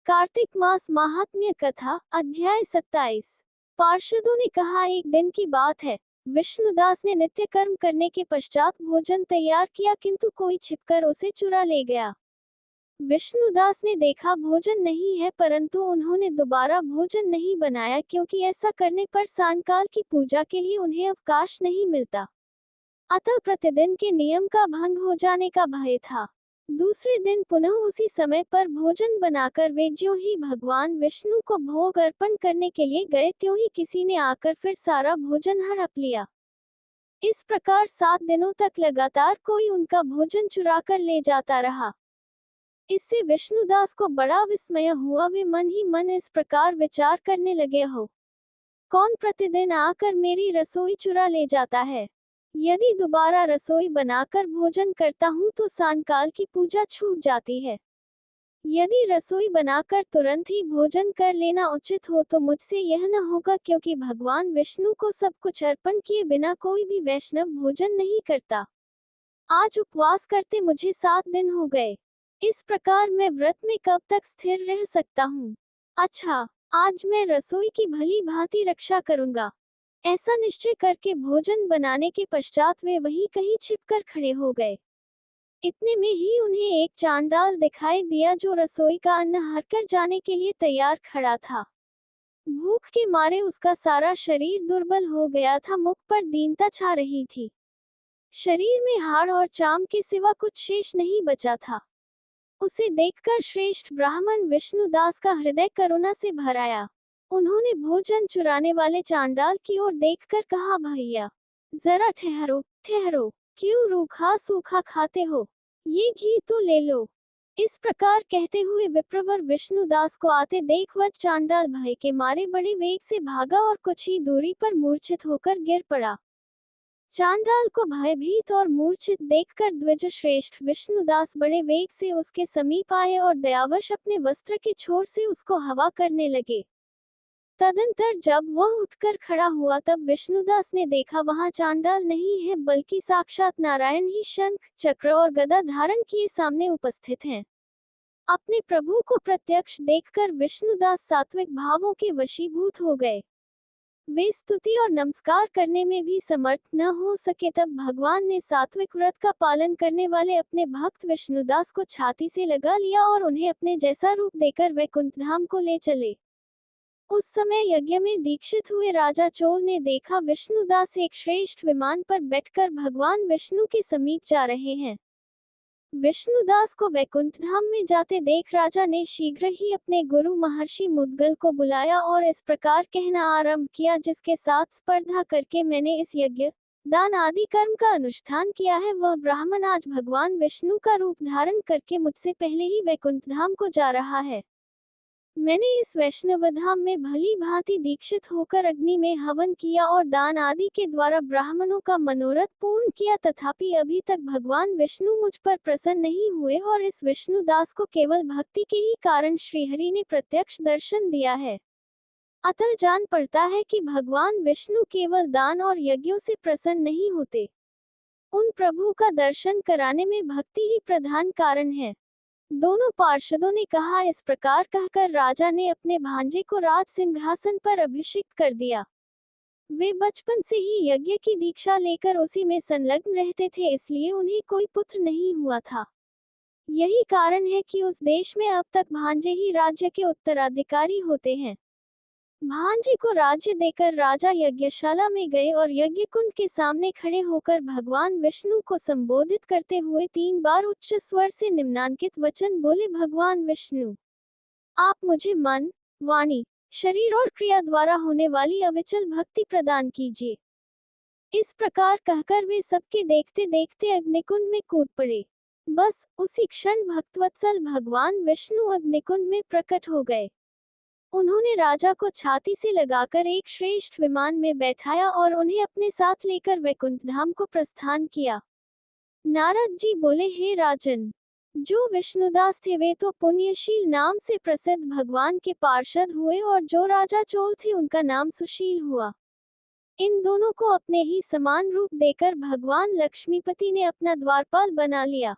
कार्तिक मास महात्म्य कथा अध्याय 27। पार्षदों ने कहा, एक दिन की बात है, विष्णुदास ने नित्य कर्म करने के पश्चात भोजन तैयार किया, किंतु कोई छिपकर उसे चुरा ले गया। विष्णुदास ने देखा भोजन नहीं है, परंतु उन्होंने दोबारा भोजन नहीं बनाया, क्योंकि ऐसा करने पर सांकाल की पूजा के लिए उन्हें अवकाश नहीं मिलता। अतः प्रतिदिन के नियम का भंग हो जाने का भय था। दूसरे दिन पुनः उसी समय पर भोजन बनाकर वे ज्यों ही भगवान विष्णु को भोग अर्पण करने के लिए गए, त्यों ही किसी ने आकर फिर सारा भोजन हड़प लिया। इस प्रकार 7 दिनों तक लगातार कोई उनका भोजन चुरा कर ले जाता रहा। इससे विष्णुदास को बड़ा विस्मय हुआ। वे मन ही मन इस प्रकार विचार करने लगे, हो कौन प्रतिदिन आकर मेरी रसोई चुरा ले जाता है। यदि दोबारा रसोई बनाकर भोजन करता हूँ तो सांकाल की पूजा छूट जाती है। यदि रसोई बनाकर तुरंत ही भोजन कर लेना उचित हो तो मुझसे यह न होगा, क्योंकि भगवान विष्णु को सब कुछ अर्पण किए बिना कोई भी वैष्णव भोजन नहीं करता। आज उपवास करते मुझे 7 दिन हो गए। इस प्रकार मैं व्रत में कब तक स्थिर रह सकता हूँ। अच्छा, आज मैं रसोई की भली भांति रक्षा करूंगा। ऐसा निश्चय करके भोजन बनाने के पश्चात वे वहीं कहीं छिपकर खड़े हो गए। इतने में ही उन्हें एक चांडाल दिखाई दिया, जो रसोई का अन्न हरकर जाने के लिए तैयार खड़ा था। भूख के मारे उसका सारा शरीर दुर्बल हो गया था, मुख पर दीनता छा रही थी। शरीर में हाड़ और चाम के सिवा कुछ शेष नहीं बचा था। उसे देखकर श्रेष्ठ ब्राह्मण विष्णुदास का हृदय करुणा से भर आया। उन्होंने भोजन चुराने वाले चांडाल की ओर देखकर कहा, भैया जरा ठहरो ठहरो, क्यों रूखा सूखा खाते हो, ये घी तो ले लो। इस प्रकार कहते हुए विप्रवर विष्णुदास को आते देख वह चांडाल भय के मारे बड़े वेग से भागा और कुछ ही दूरी पर मूर्छित होकर गिर पड़ा। चांडाल को भयभीत और मूर्छित देखकर द्विज श्रेष्ठ विष्णुदास बड़े वेग से उसके समीप आए और दयावश अपने वस्त्र के छोर से उसको हवा करने लगे। तदंतर जब वह उठकर खड़ा हुआ तब विष्णुदास ने देखा वहां चांडाल नहीं है, बल्कि साक्षात नारायण ही शंख चक्र और गदा धारण किए सामने उपस्थित हैं। अपने प्रभु को प्रत्यक्ष देखकर विष्णुदास सात्विक भावों के वशीभूत हो गए। वे स्तुति और नमस्कार करने में भी समर्थ न हो सके, तब भगवान ने सात्विक व्रत का पालन करने वाले अपने भक्त विष्णुदास को छाती से लगा लिया और उन्हें अपने जैसा रूप देकर वैकुंठ धाम को ले चले। उस समय यज्ञ में दीक्षित हुए राजा चोल ने देखा विष्णुदास एक श्रेष्ठ विमान पर बैठकर भगवान विष्णु के समीप जा रहे हैं। विष्णुदास को वैकुंठ धाम में जाते देख राजा ने शीघ्र ही अपने गुरु महर्षि मुद्गल को बुलाया और इस प्रकार कहना आरंभ किया, जिसके साथ स्पर्धा करके मैंने इस यज्ञ दान आदि कर्म का अनुष्ठान किया है, वह ब्राह्मण आज भगवान विष्णु का रूप धारण करके मुझसे पहले ही वैकुंठ धाम को जा रहा है। मैंने इस वैष्णव धाम में भली भांति दीक्षित होकर अग्नि में हवन किया और दान आदि के द्वारा ब्राह्मणों का मनोरथ पूर्ण किया, तथापि अभी तक भगवान विष्णु मुझ पर प्रसन्न नहीं हुए और इस विष्णुदास को केवल भक्ति के ही कारण श्रीहरि ने प्रत्यक्ष दर्शन दिया है। अतः जान पड़ता है कि भगवान विष्णु केवल दान और यज्ञों से प्रसन्न नहीं होते, उन प्रभु का दर्शन कराने में भक्ति ही प्रधान कारण है। दोनों पार्षदों ने कहा। इस प्रकार कहकर राजा ने अपने भांजे को राज सिंहासन पर अभिषिक्त कर दिया। वे बचपन से ही यज्ञ की दीक्षा लेकर उसी में संलग्न रहते थे, इसलिए उन्हें कोई पुत्र नहीं हुआ था। यही कारण है कि उस देश में अब तक भांजे ही राज्य के उत्तराधिकारी होते हैं। भांजे को राज्य देकर राजा यज्ञशाला में गए और यज्ञ कुंड के सामने खड़े होकर भगवान विष्णु को संबोधित करते हुए 3 बार उच्च स्वर से निम्नांकित वचन बोले, भगवान विष्णु, आप मुझे मन, वाणी, शरीर और क्रिया द्वारा होने वाली अविचल भक्ति प्रदान कीजिए। इस प्रकार कहकर वे सबके देखते देखते अग्निकुंड में कूद पड़े। बस उसी क्षण भक्तवत्सल भगवान विष्णु अग्निकुंड में प्रकट हो गए। उन्होंने राजा को छाती से लगाकर एक श्रेष्ठ विमान में बैठाया और उन्हें अपने साथ लेकर वैकुंठ धाम को प्रस्थान किया। नारद जी बोले, हे राजन, जो विष्णुदास थे वे तो पुण्यशील नाम से प्रसिद्ध भगवान के पार्षद हुए और जो राजा चोल थे उनका नाम सुशील हुआ। इन दोनों को अपने ही समान रूप देकर भगवान लक्ष्मीपति ने अपना द्वारपाल बना लिया।